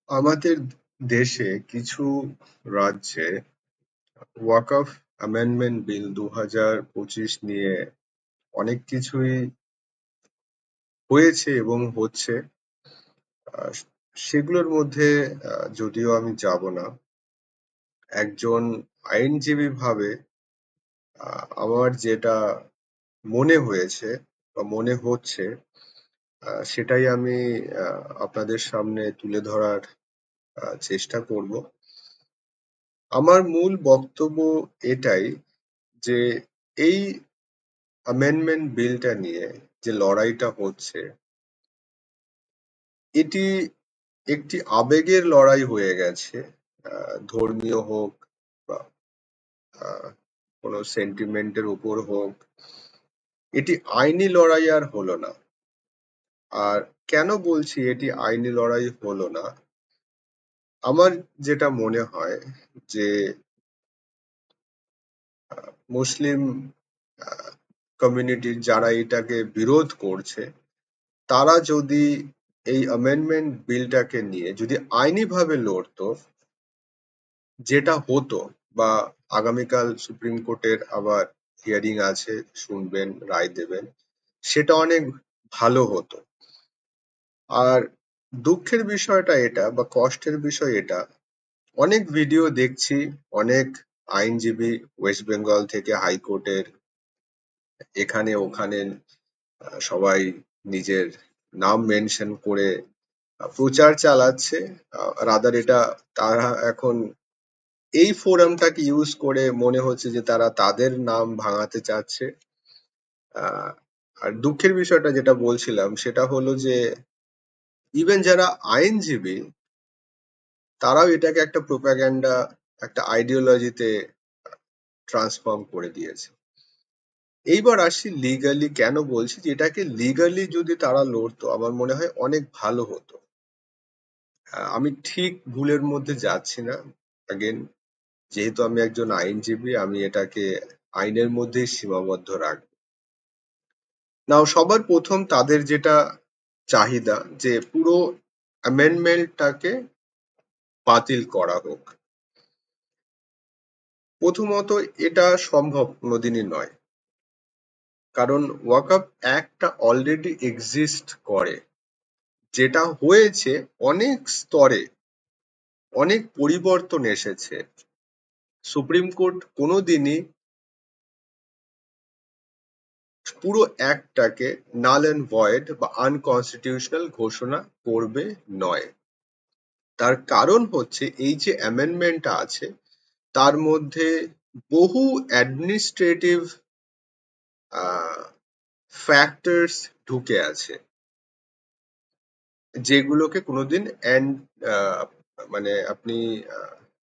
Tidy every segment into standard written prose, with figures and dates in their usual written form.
আমাদের দেশে কিছু রাজ্যে ওয়াকফ অ্যামেন্ডমেন্ট বিল 2025 নিয়ে অনেক কিছুই হয়েছে এবং হচ্ছে। আহ, সেগুলোর মধ্যে যদিও আমি যাব না, একজন আইনজীবী ভাবে আমার যেটা মনে হয়েছে বা মনে হচ্ছে সেটাই আমি আপনাদের সামনে তুলে ধরার চেষ্টা করব। আমার মূল বক্তব্য এটাই যে এই অ্যামেন্ডমেন্ট বিলটা নিয়ে যে লড়াইটা হচ্ছে, এটি একটি আবেগের লড়াই হয়ে গেছে। ধর্মীয় হোক বা আহ, কোনো সেন্টিমেন্টের উপর হোক, এটি আইনি লড়াই আর হলো না। আর কেন বলছি এটি আইনি লড়াই হলো না, আমার যেটা মনে হয় যে মুসলিম কমিউনিটির যারা এটাকে বিরোধ করছে, তারা যদি এই অ্যামেন্ডমেন্ট বিলটাকে নিয়ে যদি আইনিভাবে লড়তো, যেটা হতো বা আগামীকাল সুপ্রিম কোর্টের আবার হিয়ারিং আছে, শুনবেন, রায় দেবেন, সেটা অনেক ভালো হতো। আর দুঃখের বিষয়টা এটা বা কষ্টের বিষয় এটা, অনেক ভিডিও দেখছি, অনেক আইনজীবী ওয়েস্ট বেঙ্গল থেকে হাইকোর্টের এখানে ওখানে সবাই নিজের নাম মেনশন করে প্রচার চালাচ্ছে। রাদার এটা তারা এখন এই ফোরামটাকে ইউজ করে মনে হচ্ছে যে তারা তাদের নাম ভাঙাতে চাচ্ছে। আর দুঃখের বিষয়টা যেটা বলছিলাম সেটা হলো যে ইভেন যারা আইনজীবী, তারাও এটাকে একটা প্রোপাগ্যান্ডা, একটা আইডিওলজিতে ট্রান্সফর্ম করে দিয়েছে। এইবার আসি লিগালি, কেন বলছি যে এটাকে লিগালি যদি তারা লড়তো, আমার মনে হয় অনেক ভালো হতো। আমি ঠিক ভুলের মধ্যে যাচ্ছি না। অ্যাগেন, যেহেতু আমি একজন আইনজীবী, আমি এটাকে আইনের মধ্যেই সীমাবদ্ধ রাখবো। নাও সবার প্রথম তাদের যেটা চাহিদা যে পুরো অ্যামেন্ডমেন্টটাকে বাতিল করা হোক। প্রথমত এটা সম্ভব কোনোদিনই নয়, কারণ ওয়াকআপ অ্যাক্টটা অলরেডি এক্সিস্ট করে। যেটা হয়েছে অনেক স্তরে অনেক পরিবর্তন এসেছে। সুপ্রিম কোর্ট কোনোদিনই পুরো অ্যাক্টটাকে নাল অ্যান্ড ভয়েড বা আনকনস্টিটিউশনাল ঘোষণা করবে নয়। তার কারণ হচ্ছে এই যে অ্যামেন্ডমেন্টটা আছে, তার মধ্যে বহু অ্যাডমিনিস্ট্রেটিভ ফ্যাক্টরস ঢুকে আছে, যেগুলোকে কোনোদিন মানে আপনি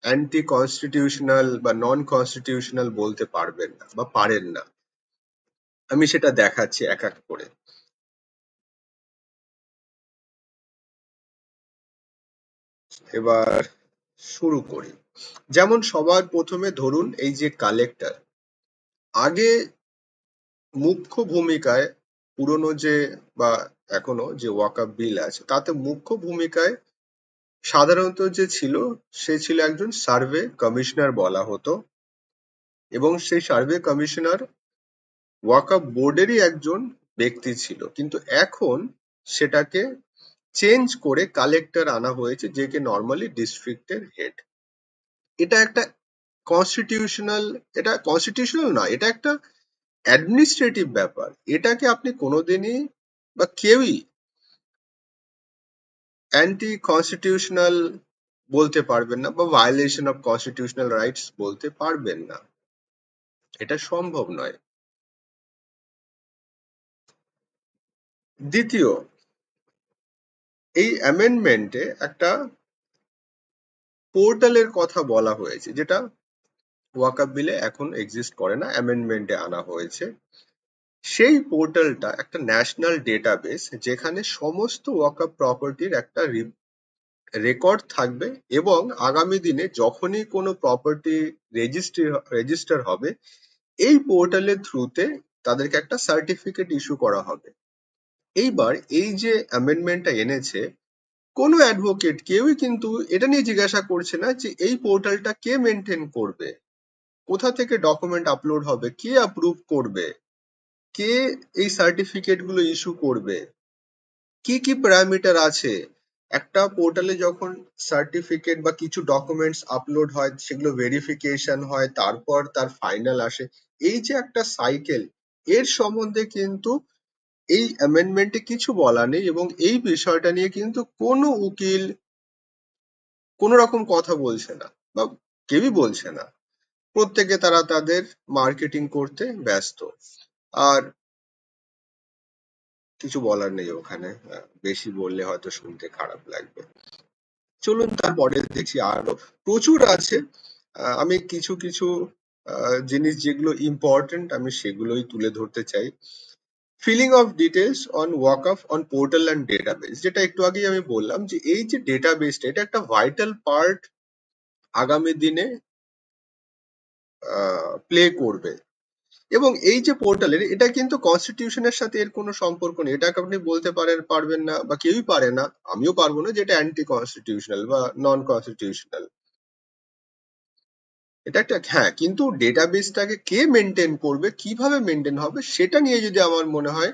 অ্যান্টি কনস্টিটিউশনাল বা নন কনস্টিটিউশনাল বলতে পারবেন না বা পারেন না। আমি সেটা দেখাচ্ছি এক এক করে। এবার শুরু করি। যেমন সবার প্রথমে ধরুন এই যে কালেক্টর, আগে মুখ্য ভূমিকায় পুরনো যে বা এখনো যে ওয়াকআপ বিল আছে, তাতে মুখ্য ভূমিকায় সাধারণত যে ছিল, সে ছিল একজন সার্ভে কমিশনার বলা হতো, এবং সেই সার্ভে কমিশনার ওয়াকআপ বোর্ডেরই একজন ব্যক্তি ছিল। কিন্তু এখন সেটাকে চেঞ্জ করে কালেক্টর আনা হয়েছে, যে কে নর্মালি ডিস্ট্রিক্টের হেড। এটা একটা কনস্টিটিউশনাল, এটা কনস্টিটিউশনাল না, এটা একটা অ্যাডমিনিস্ট্রেটিভ ব্যাপার। এটাকে আপনি কোনোদিনই বা কেউই অ্যান্টি কনস্টিটিউশনাল বলতে পারবেন না বা ভায়োলেশন অফ কনস্টিটিউশনাল রাইটস বলতে পারবেন না। এটা সম্ভব নয়। দ্বিতীয়, এই অ্যামেন্ডমেন্টে একটা পোর্টালের কথা বলা হয়েছে, যেটা ওয়াকআপ বিলে এখন এক্সিস্ট করে না, অ্যামেন্ডমেন্টে আনা হয়েছে। সেই পোর্টালটা একটা ন্যাশনাল ডেটাবেস, যেখানে সমস্ত ওয়াকআপ প্রপার্টির একটা রেকর্ড থাকবে, এবং আগামী দিনে যখনই কোনো প্রপার্টি রেজিস্টার হবে, এই পোর্টালের থ্রুতে তাদেরকে একটা সার্টিফিকেট ইস্যু করা হবে। এইবার এই যে অ্যামেন্ডমেন্টটা এনেছে, কোনো অ্যাডভোকেট কেউই কিন্তু এটা নিয়ে জিজ্ঞাসা করছে না যে এই পোর্টালটা কে মেনটেন করবে, কোথা থেকে ডকুমেন্ট আপলোড হবে, কে অ্যাপ্রুভ করবে, কে এই সার্টিফিকেট গুলো ইস্যু করবে, কি কি প্যারামিটার আছে। একটা পোর্টালে যখন সার্টিফিকেট বা কিছু ডকুমেন্টস আপলোড হয়, সেগুলো ভেরিফিকেশন হয়, তারপর তার ফাইনাল আসে, এই যে একটা সাইকেল, এর সম্বন্ধে কিন্তু এই অ্যামেন্ডমেন্টে কিছু বলা নেই, এবং এই বিষয়টা নিয়ে কিন্তু কোনো উকিল কোনো রকম কথা বলছে না, বা কেউই বলছে না। প্রত্যেকে তারা তাদের মার্কেটিং করতে ব্যস্ত। আর কিছু বলার নেই ওখানে, বেশি বললে হয়তো শুনতে খারাপ লাগবে। চলুন তারপরে দেখি, আরো প্রচুর আছে। আমি কিছু কিছু জিনিস যেগুলো ইম্পর্টেন্ট আমি সেগুলোই তুলে ধরতে চাই। ফিলিং অফ ডিটেলস অন ওয়াকআপ অন পোর্টাল অ্যান্ড ডেটাবেস, যেটা একটু আগেই আমি বললাম যে এই যে ডেটাবেসটা, এটা একটা ভাইটাল পার্ট আগামী দিনে প্লে করবে। এবং এই যে পোর্টালের, এটা কিন্তু কনস্টিটিউশনের সাথে এর কোনো সম্পর্ক নেই। এটাকে আপনি বলতে পারবেন না, বা কেউই পারে না, আমিও পারবো না, যে এটা অ্যান্টি কনস্টিটিউশনাল বা নন কনস্টিটিউশনাল। এটা একটা, হ্যাঁ, কিন্তু ডেটাবেসটাকে কে মেনটেন করবে, কিভাবে মেনটেন হবে, সেটা নিয়ে যদি আমার মনে হয়,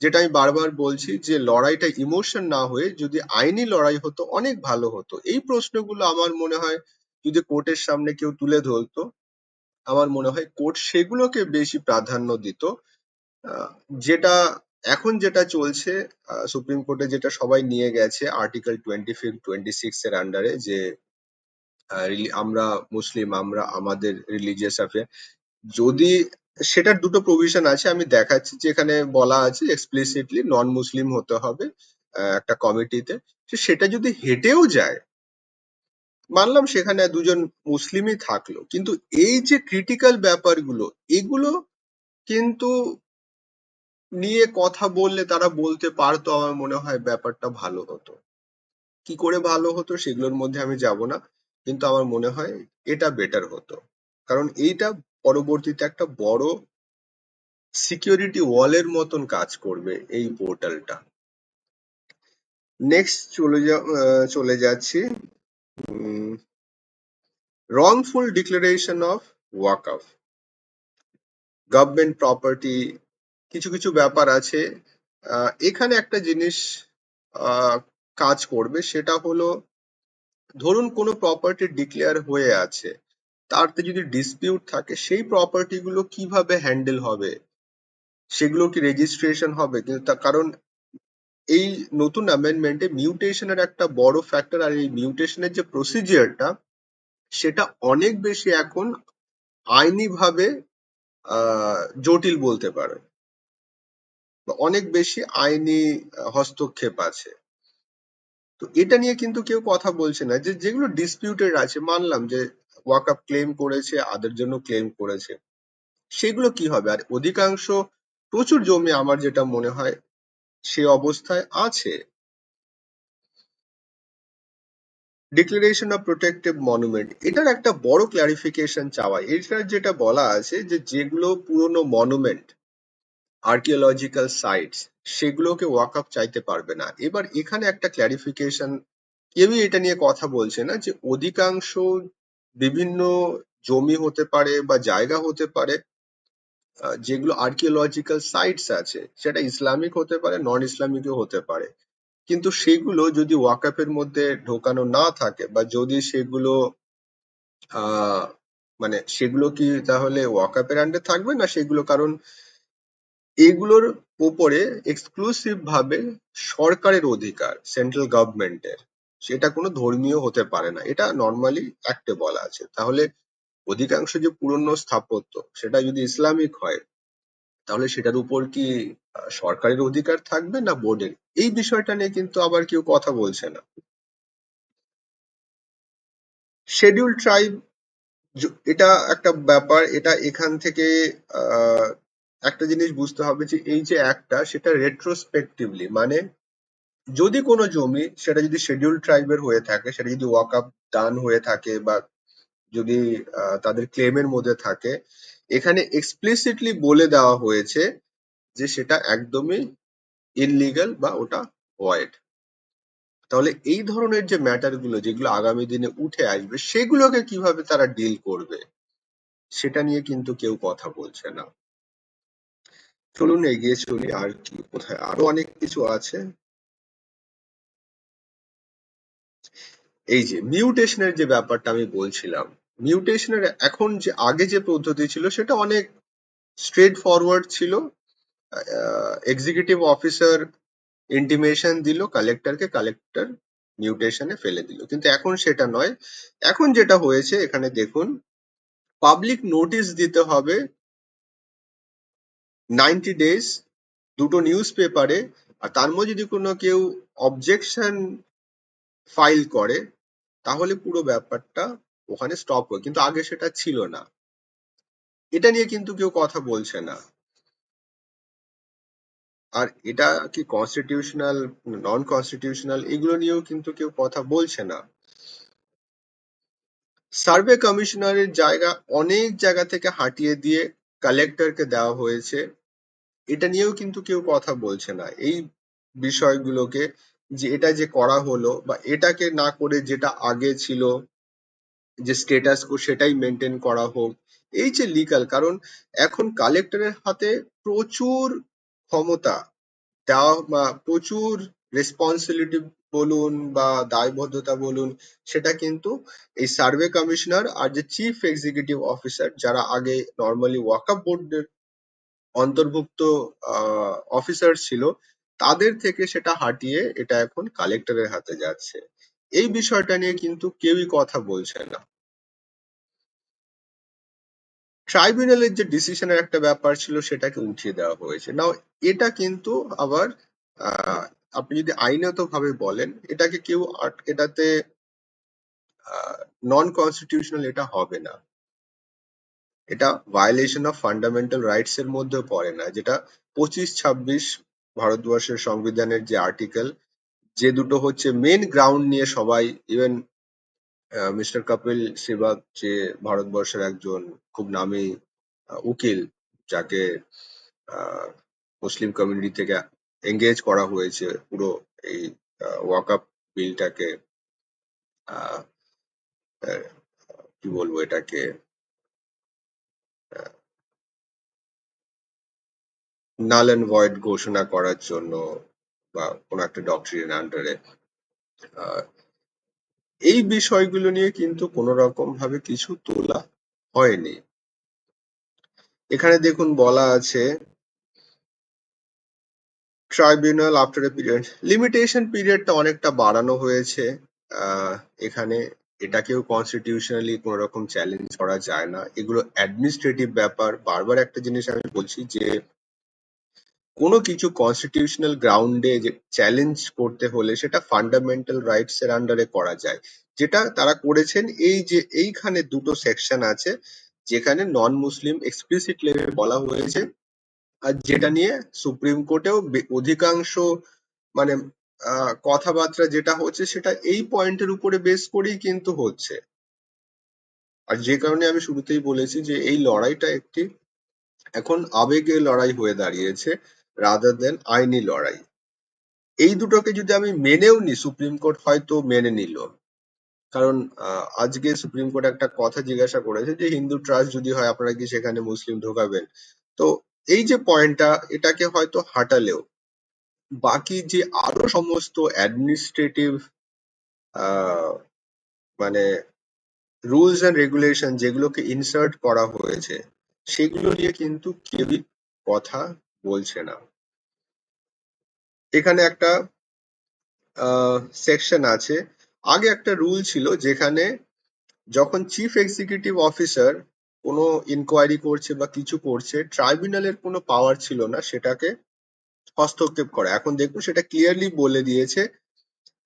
যেটা আমি বারবার বলছি, যে লড়াইটা ইমোশন না হয়ে যদি আইনি লড়াই হতো, অনেক ভালো হতো। এই প্রশ্নগুলো আমার মনে হয় যদি কোর্টের সামনে কেউ তুলে ধরতো, আমার মনে হয় কোর্ট সেগুলোকে বেশি প্রাধান্য দিত। আহ, যেটা এখন যেটা চলছে, সুপ্রিম কোর্টে যেটা সবাই নিয়ে গেছে আর্টিকেল 25-26 এর আন্ডারে, যে আমরা মুসলিম, আমরা আমাদের রিলিজিয়াস অ্যাফেয়ার, যদি সেটার দুটো প্রভিশন আছে, আমি দেখাচ্ছি, যেখানে বলা আছে এক্সপ্লিসিটলি নন মুসলিম হতে হবে একটা কমিটিতে। সেটা যদি হেঁটেও যায়, মানলাম সেখানে দুজন মুসলিমই থাকলো, কিন্তু এই যে ক্রিটিক্যাল ব্যাপারগুলো, এগুলো কিন্তু নিয়ে কথা বললে তারা বলতে পারতো, আমার মনে হয় ব্যাপারটা ভালো হতো। কি করে ভালো হতো সেগুলোর মধ্যে আমি যাব না, কিন্তু আমার মনে হয় এটা বেটার হতো। কারণ এইটা পরবর্তীতে একটা বড় সিকিউরিটি ওয়ালের মতন কাজ করবে এই পোর্টালটা। নেক্সট চলে যাচ্ছি, wrongful declaration of Waqf, government property, কিছু কিছু ব্যাপার আছে। এখানে একটা জিনিস কাজ করবে, সেটা হলো, ধরুন কোনো প্রপার্টি ডিক্লেয়ার হয়ে আছে, তারতে যদি ডিসপিউট থাকে, সেই প্রপার্টি গুলো কিভাবে হ্যান্ডেল হবে, সেগুলো কি রেজিস্ট্রেশন হবে, কিন্তু কারণ এই নতুন অ্যামেন্ডমেন্টে মিউটেশনের একটা বড় ফ্যাক্টর, আর এই মিউটেশনের যে প্রসিজিয়ারটা, সেটা অনেক বেশি এখন আইনি ভাবে জটিল বলতে পারে, বা অনেক বেশি আইনি হস্তক্ষেপ আছে। তো এটা নিয়ে কিন্তু কেউ কথা বলছে না, যে যেগুলো ডিসপিউটেড আছে, মানলাম যে ওয়াকআপ ক্লেম করেছে, আদের জন্য ক্লেম করেছে, সেগুলো কি হবে। আর অধিকাংশ, প্রচুর জমি আমার যেটা মনে হয় সে অবস্থায় আছে। ডিক্লারেশন অফ প্রোটেক্টেড মনুমেন্ট, এটার একটা বড় ক্লারিফিকেশন চাওয়া। এটার যেটা বলা আছে, যে যেগুলো পুরনো মনুমেন্ট, আর্কিওলজিক্যাল সাইটস, সেগুলোকে ওয়াকআপ চাইতে পারবে না। এবার এখানে একটা ক্লারিফিকেশন, কেউই এটা নিয়ে কথা বলছে না, যে অধিকাংশ বিভিন্ন জমি হতে পারে বা জায়গা হতে পারে, যেগুলো আর্কিওলজিক্যাল সাইটস আছে, সেটা ইসলামিক হতে পারে, নন ইসলামিকও হতে পারে, কিন্তু সেগুলো যদি ওয়াকআপের মধ্যে ঢোকানো না থাকে, বা যদি সেগুলো আহ মানে সেগুলো কি তাহলে ওয়াকআপের আন্ডার থাকবে না সেগুলো, কারণ এগুলোর উপরে এক্সক্লুসিভ ভাবে সরকারের অধিকার, সেন্ট্রাল গভর্নমেন্টের, সেটা কোনো ধর্মীয় হতে পারে না, এটা নর্মালি অ্যাক্টে বলা আছে। তাহলে অধিকাংশ যে পুরনো স্থাপত্য, সেটা যদি ইসলামিক হয়, তাহলে সেটার উপর কি সরকারের অধিকার থাকবে না বোর্ডের? এই বিষয়টা নিয়ে কিন্তু আবার কেউ কথা বলছে না। শিডিউল ট্রাইব, এটা একটা ব্যাপার, এটা এখান থেকে আহ, একটা জিনিস বুঝতে হবে, যে এই যে একটা, সেটা রেট্রোস্পেক্টিভলি, মানে যদি কোনো জমি, সেটা যদি শিডিউল ট্রাইবের হয়ে থাকে, সেটা যদি ওয়াক আপ ডান হয়ে থাকে, বা যদি তাদের ক্লেমের মধ্যে থাকে, এখানে এক্সপ্লিসিটলি বলে দেওয়া হয়েছে যে সেটা একদমই ইললিগাল, বা ওটা ভয়েড। তাহলে এই ধরনের যে ম্যাটার গুলো যেগুলো আগামী দিনে উঠে আসবে সেগুলোকে কিভাবে তারা ডিল করবে সেটা নিয়ে কিন্তু কেউ কথা বলছে না। চলুন এগিয়ে চলি, আর কি কোথায় আরো অনেক কিছু আছে। এই যে মিউটেশনের যে ব্যাপারটা আমি বলছিলাম, মিউটেশনের এখন যে আগে যে পদ্ধতি ছিল সেটা অনেক স্ট্রেট ফরওয়ার্ড ছিল। এক্সিকিউটিভ অফিসার ইন্টিমেশন দিল কালেক্টরকে, কালেক্টর মিউটেশনে ফেলে দিল, কিন্তু এখন সেটা নয়। এখন যেটা হয়েছে এখানে দেখুন, পাবলিক নোটিশ দিতে হবে 90 days দুটো নিউজ পেপারে, আর তার মধ্যে যদি কোনো কেউ অবজেকশন ফাইল করে তাহলে পুরো ব্যাপারটা ওখানে স্টপ হয়, কিন্তু আগে সেটা ছিল না। এটা নিয়ে কিন্তু কেউ কথা বলছে না। আর এটা কি কনস্টিটিউশনাল, নন কনস্টিটিউশনাল, এগুলো নিয়েও কিন্তু কেউ কথা বলছে না। সার্ভে কমিশনারের জায়গা অনেক জায়গা থেকে হাটিয়ে দিয়ে কালেক্টরকে দেওয়া হয়েছে, এটা নিয়েও কিন্তু কেউ কথা বলছে না। এই বিষয়গুলোকে, যে এটা যে করা হলো বা এটাকে না করে যেটা আগে ছিল যে স্টেটাস কো সেটাই মেনটেন করা হোক। এই যে লিগাল, কারণ এখন কালেক্টরের হাতে প্রচুর ক্ষমতা দেওয়া বা প্রচুর রেসপন্সিবিলিটি বলুন বা দায়বদ্ধতা বলুন, সেটা কিন্তু এই সার্ভে কমিশনার আর যে চিফ এক্সিকিউটিভ অফিসার যারা আগে নর্মালি ওয়াকআপ বোর্ডের অন্তর্ভুক্ত অফিসার ছিল, তাদের থেকে সেটা হাটিয়ে এটা এখন কালেক্টরের হাতে যাচ্ছে। এই বিষয়টা নিয়ে কিন্তু কেউই কথা বলছে না। ট্রাইব্যুনালের যে ডিসিশনের একটা ব্যাপার ছিল সেটাকে উঠিয়ে দেওয়া হয়েছে। নাও এটা কিন্তু আবার আহ, আপনি যদি আইনত ভাবে বলেন এটাকে কেউ এটাতে নন কনস্টিটিউশনাল এটা হবে না। এটা ভায়োলেশন অফ ফান্ডামেন্টাল রাইটস এর মধ্যেও পড়ে না, যেটা 25-26 ভারতবর্ষের সংবিধানের যে আর্টিকেল, যে দুটো হচ্ছে মেন গ্রাউন্ড নিয়ে সবাই, ইভেন মিস্টার কপিল সিবাল যে ভারতবর্ষের একজন খুব নামী উকিল, যাকে মুসলিম কমিউনিটি থেকে এঙ্গেজ করা হয়েছে পুরো এই ওয়াকআপ বিলটাকে, আহ, আহ, কি বলবো এটাকে, নাল অ্যান্ড ভয়েড ঘোষণা করার জন্য বা কোনো একটা ডক্ট্রিনের আন্ডারে। এই বিষয়গুলো নিয়ে কিন্তু কোনো রকম ভাবে কিছু তোলা হয়নি। এখানে দেখুন বলা আছে tribunal after a period, limitation পিরিয়ডটা অনেকটা বাড়ানো হয়েছে। আহ, এখানে এটাকেও কনস্টিটিউশনালি কোনো রকম চ্যালেঞ্জ করা যায় না, এগুলো অ্যাডমিনিস্ট্রেটিভ ব্যাপার। বারবার একটা জিনিস আমি বলছি যে কোনো কিছু কনস্টিটিউশনাল গ্রাউন্ডে যে চ্যালেঞ্জ করতে হলে সেটা ফান্ডামেন্টাল রাইটস এর আন্ডারে করা যায়, যেটা তারা করেছেন। এই যে এইখানে দুটো সেকশন আছে যেখানে নন মুসলিম এক্সপ্লিসিটলি বলা হয়েছে, আর যেটা নিয়ে সুপ্রিম কোর্টেও অধিকাংশ মানে কথাবার্তা যেটা হচ্ছে সেটা এই পয়েন্টের উপরে বেস করেই কিন্তু হচ্ছে। আর যে কারণে আমি শুরুতেই বলেছি যে এই লড়াইটা একটি এখন আবেগের লড়াই হয়ে দাঁড়িয়েছে রাদার দেন আইনি লড়াই। এই দুটোকে যদি আমি মেনেও নি, সুপ্রিম কোর্ট হয়তো মেনে নিল, কারণ আজকে সুপ্রিম কোর্ট একটা কথা জিজ্ঞাসা করেছে যে হিন্দু ট্রাস্ট যদি হয় আপনারা কি সেখানে মুসলিম ঢোকাবেন। তো এই যে পয়েন্টটা, এটাকে হয়তো হাঁটালেও বাকি যে আরো সমস্ত অ্যাডমিনিস্ট্রেটিভ মানে রুলস এন্ড রেগুলেশন যেগুলোকে ইনসার্ট করা হয়েছে সেগুলো নিয়ে কিন্তু কেউই কথা বলছে না। এখানে একটা সেকশন আছে, আগে একটা রুল ছিল যেখানে যখন চিফ এক্সিকিউটিভ অফিসার কোনো ইনকোয়ারি করছে বা কিছু করছে, ট্রাইব্যুনালের কোনো পাওয়ার ছিল না সেটাকে হস্তক্ষেপ করা। এখন দেখুন সেটা ক্লিয়ারলি বলে দিয়েছে,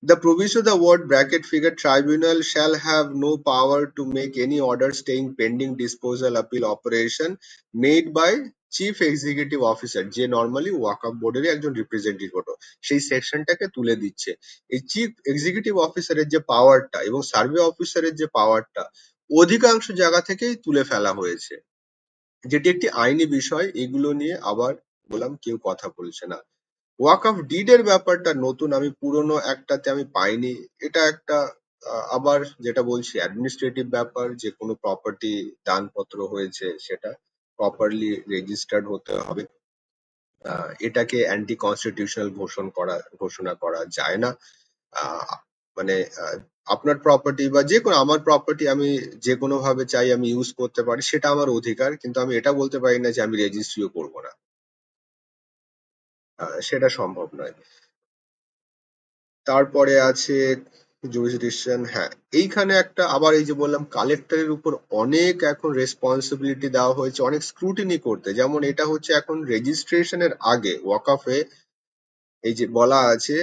the proviso the word bracket figure tribunal shall have no power to make any order staying pending disposal appeal operation made by chief executive officer, যে নর্মালি ওয়াকআপ বোর্ডের একজন রিপ্রেজেন্টেটিভ হতো, সেই সেকশনটাকে তুলে দিচ্ছে। এই চিফ এক্সিকিউটিভ অফিসারের যে পাওয়ারটা এবং সার্ভে অফিসারের যে পাওয়ারটা অধিকাংশ জায়গা থেকেই তুলে ফেলা হয়েছে, যেটি একটি আইনি বিষয়। এগুলো নিয়ে আবার বললাম কেউ কথা বলছে না। ওয়াক অফ ডিডের ব্যাপারটা নতুন, আমি পুরনো একটাতে আমি পাইনি। এটা একটা আবার যেটা বলছি অ্যাডমিনিস্ট্রেটিভ ব্যাপার, যে কোনো প্রপার্টি দানপত্র হয়েছে সেটা প্রপারলি রেজিস্টার্ড হতে হবে। এটাকে অ্যান্টি কনস্টিটিউশনাল ঘোষণা করা যায় না। আহ, মানে আপনার প্রপার্টি বা যে কোনো আমার প্রপার্টি আমি যে কোনো ভাবে চাই আমি ইউজ করতে পারি, সেটা আমার অধিকার, কিন্তু আমি এটা বলতে পারি না যে আমি রেজিস্ট্রিও করবো না। সেটা সম্ভব নয়। তারপরে আছে জুরিসডিকশন। হ্যাঁ, এইখানে একটা আবার এই যে বললাম কালেক্টরের উপর অনেক এখন রেসপন্সিবিলিটি দেওয়া হয়েছে, অনেক স্ক্রুটিনি করতে। যেমন এটা হচ্ছে এখন রেজিস্ট্রেশনের আগে ওয়াকফে এই যে বলা আছে,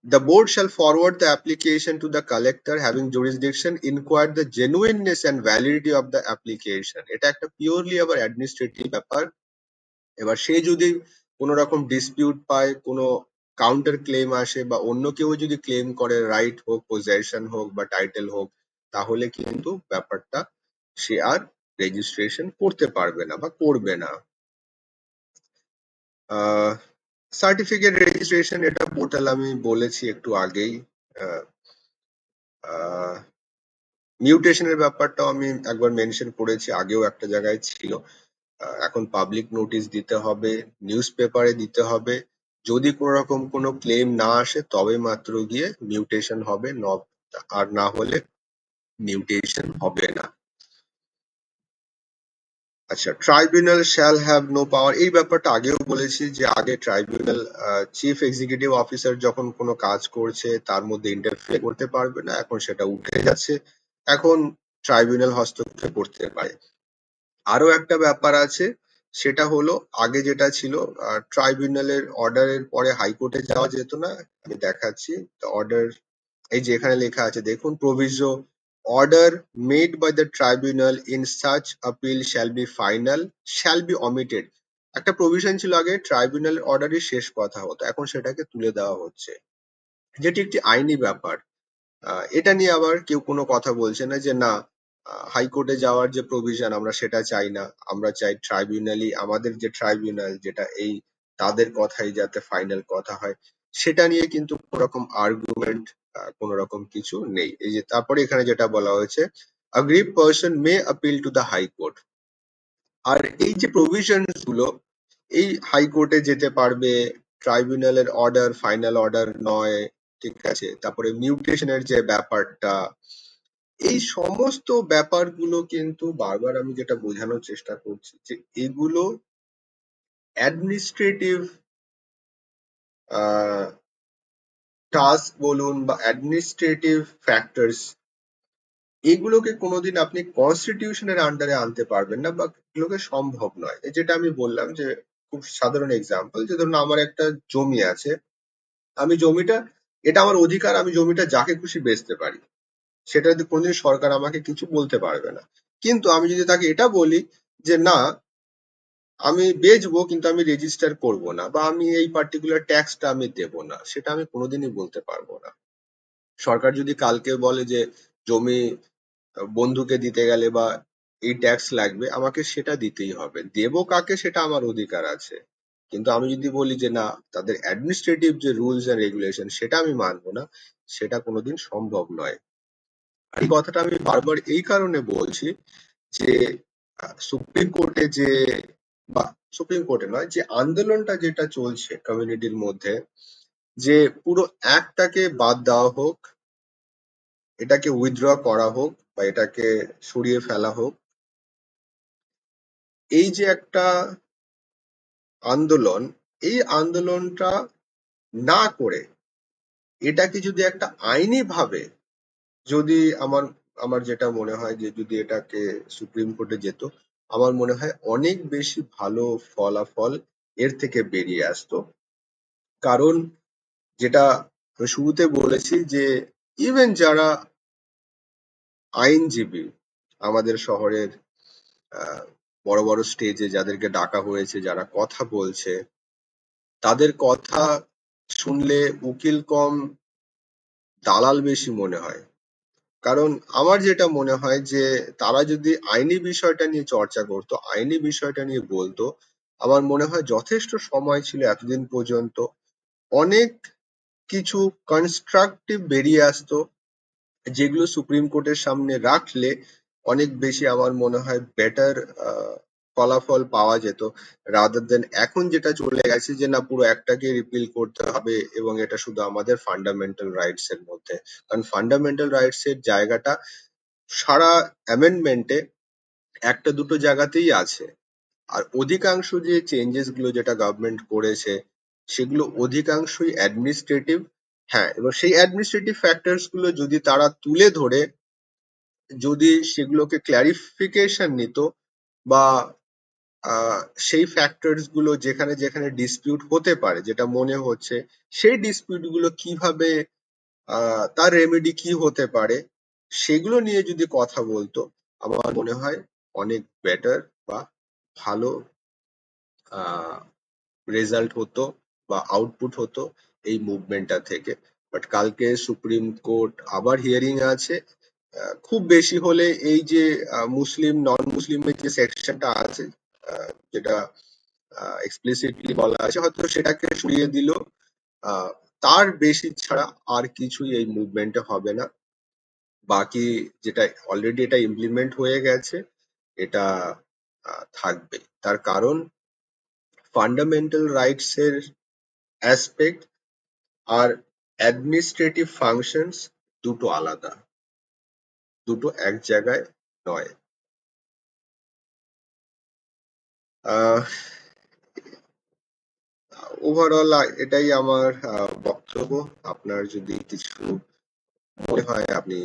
the board shall forward the application to the collector having jurisdiction, inquire the genuineness and validity of the application. এটা একটা পিওরলি আবার অ্যাডমিনিস্ট্রেটিভ ব্যাপার। এবার সে যদি কোনো রকম ডিসপিউট পায়, কোনো কাউন্টার ক্লেম আসে, বা অন্য কেউ যদি ক্লেম করে, রাইট হোক, পজেশন হোক বা টাইটেল হোক, তাহলে কিন্তু ব্যাপারটা সে আর রেজিস্ট্রেশন করতে পারবে না বা করবে না। সার্টিফিকেট রেজিস্ট্রেশন, এটা পোর্টাল আমি বলেছি একটু আগেই। মিউটেশনের ব্যাপারটাও আমি একবার মেনশন করেছি, আগেও একটা জায়গায় ছিল। এখন পাবলিক নোটিশ দিতে হবে, নিউজ পেপারে দিতে হবে। যদি কোনো রকম কোনো ক্লেম না আসে তবে মাত্র গিয়ে মিউটেশন হবে, আর না হলে মিউটেশন হবে না। আচ্ছা, tribunal shall have no power, এই ব্যাপারটা আগেও বলেছি যে আগে ট্রাইব্যুনাল চিফ এক্সিকিউটিভ অফিসার যখন কোনো কাজ করছে তার মধ্যে ইন্টারফেয়ার করতে পারবে না, এখন সেটা উঠে যাচ্ছে। এখন ট্রাইব্যুনাল হস্তক্ষেপ করতে পারে। আরো একটা ব্যাপার আছে, সেটা হলো আগে যেটা ছিল ট্রাইব্যুনালের অর্ডারের পরে হাইকোর্টে যাওয়া যেত না। আমি দেখাচ্ছি অর্ডার, এই যে এখানে লেখা আছে দেখুন, proviso order made by the tribunal in such appeal shall be omitted. একটা প্রভিশন ছিল আগে ট্রাইব্যুনালের অর্ডারই শেষ কথা হতো, এখন সেটাকে তুলে দেওয়া হচ্ছে, যেটি একটি আইনি ব্যাপার। এটা নিয়ে আবার কেউ কোনো কথা বলছে না যে না, হাইকোর্টে যাওয়ার যে প্রভিশন আমরা সেটা চাই না, আমরা চাই ট্রাইব্যুনালই আমাদের, যে ট্রাইব্যুনাল যেটা এই তাদের কথাই যাতে ফাইনাল কথা হয়, সেটা নিয়ে কিন্তু কোনো রকম আর্গুমেন্ট কোনো রকম কিছু নেই। এই যে তারপরে এখানে যেটা বলা হয়েছে, aggrieved person may appeal to the high court। আর এই যে প্রভিশনস গুলো, এই হাইকোর্টে যেতে পারবে, ট্রাইব্যুনালের অর্ডার ফাইনাল অর্ডার নয়, ঠিক আছে। তারপরে মিউটেশনের যে ব্যাপারটা, এই সমস্ত ব্যাপারগুলো কিন্তু বারবার আমি যেটা বোঝানোর চেষ্টা করছি যে এগুলো অ্যাডমিনিস্ট্রেটিভ টাস্ক বলুন বা অ্যাডমিনিস্ট্রেটিভ ফ্যাক্টরস, এগুলোকে কোনোদিন আপনি কনস্টিটিউশনের আন্ডারে আনতে পারবেন না, বা এগুলোকে সম্ভব নয়। এই যেটা আমি বললাম যে খুব সাধারণ এক্সাম্পল, যে ধরুন আমার একটা জমি আছে, আমি জমিটা, এটা আমার অধিকার, আমি জমিটা যাকে খুশি বেচতে পারি, সেটা যদি কোনোদিন সরকার আমাকে কিছু বলতে পারবে না। কিন্তু আমি যদি তাকে এটা বলি যে না, আমি বেচবো কিন্তু আমি রেজিস্টার করব না, বা আমি এই পার্টিকুলার ট্যাক্সটা আমি দেব না, সেটা আমি কোনোদিনই বলতে পারবো না। সরকার যদি কালকে বলে যে জমি বন্ধুকে দিতে গেলে বা এই ট্যাক্স লাগবে, আমাকে সেটা দিতেই হবে, দেব কাকে সেটা আমার অধিকার আছে। কিন্তু আমি যদি বলি যে না, তাদের অ্যাডমিনিস্ট্রেটিভ যে রুলস এন্ড রেগুলেশন সেটা আমি মানবো না, সেটা কোনোদিন সম্ভব নয়। আর এই কথাটা আমি বারবার এই কারণে বলছি যে সুপ্রিম কোর্টে যে, বা সুপ্রিম কোর্টে নয়, যে আন্দোলনটা যেটা চলছে কমিউনিটির মধ্যে, যে পুরো অ্যাক্টটাকে বাদ দেওয়া হোক, এটাকে উইথড্র করা হোক বা এটাকে সরিয়ে ফেলা হোক, এই যে একটা আন্দোলন, এই আন্দোলনটা না করে এটাকে যদি একটা আইনি ভাবে, যদি আমার আমার যেটা মনে হয় যে যদি এটাকে সুপ্রিম কোর্টে যেত, আমার মনে হয় অনেক বেশি ভালো ফলাফল এর থেকে বেরিয়ে আসতো। কারণ যেটা আমি শুরুতে বলেছি যে ইভেন যারা আইনজীবী আমাদের শহরের বড় বড় স্টেজে যাদেরকে ডাকা হয়েছে, যারা কথা বলছে, তাদের কথা শুনলে উকিল কম দালাল বেশি মনে হয়। কারণ আমার যেটা মনে হয় যে তারা যদি আইনি বিষয়টা নিয়ে চর্চা করতো, আইনি বিষয়টা নিয়ে বলতো, আমার মনে হয় যথেষ্ট সময় ছিল এতদিন পর্যন্ত। অনেক কিছু কনস্ট্রাকটিভ বেরিয়ে আসতো, যেগুলো সুপ্রিম কোর্টের সামনে রাখলে অনেক বেশি আমার মনে হয় বেটার ফলাফল পাওয়া যেত, রাদার দেন এখন যেটা চলে গেছে যে না পুরো একটাকে রিপিল করতে হবে এবং এটা শুধু আমাদের ফান্ডামেন্টাল রাইটস এর মধ্যে। কারণ ফান্ডামেন্টাল রাইটস এর জায়গাটা সারা অ্যামেন্ডমেন্টে একটা দুটো জায়গাতেই আছে। আর অধিকাংশ যে চেঞ্জেস গুলো যেটা গভর্নমেন্ট করেছে সেগুলো অধিকাংশই অ্যাডমিনিস্ট্রেটিভ। হ্যাঁ, এবার সেই অ্যাডমিনিস্ট্রেটিভ ফ্যাক্টরস গুলো যদি তারা তুলে ধরে যদি সেগুলোকে ক্ল্যারিফিকেশন নিত, বা সেই ফ্যাক্টরস গুলো যেখানে যেখানে ডিসপিউট হতে পারে যেটা মনে হচ্ছে, সেই ডিসপিউট গুলো কিভাবে তার রেমেডি কি হতে পারে সেগুলো নিয়ে যদি কথা বলতো, আমার মনে হয় অনেক বেটার বা ভালো রেজাল্ট হতো বা আউটপুট হতো এই মুভমেন্টটা থেকে। বাট কালকে সুপ্রিম কোর্ট আবার হিয়ারিং আছে। খুব বেশি হলে এই যে মুসলিম নন মুসলিমের যে সেকশনটা আছে, যেটা এক্সপ্লিসিটলি বলা আছে, হয়তো সেটাকে সরিয়ে দিল। তার বেশি ছাড়া আর কিছুই এই মুভমেন্টে হবে না। বাকি যেটা অলরেডি এটা ইমপ্লিমেন্ট হয়ে গেছে এটা থাকবে। তার কারণ ফান্ডামেন্টাল রাইটস এর অ্যাসপেক্ট আর অ্যাডমিনিস্ট্রেটিভ ফাংশনস দুটো আলাদা, দুটো এক জায়গায় নয়। ওভারঅল এটাই আমার বক্তব্য। আপনার যদি কিছু মনে হয় আপনি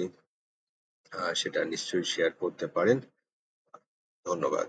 সেটা নিশ্চয়ই শেয়ার করতে পারেন। ধন্যবাদ।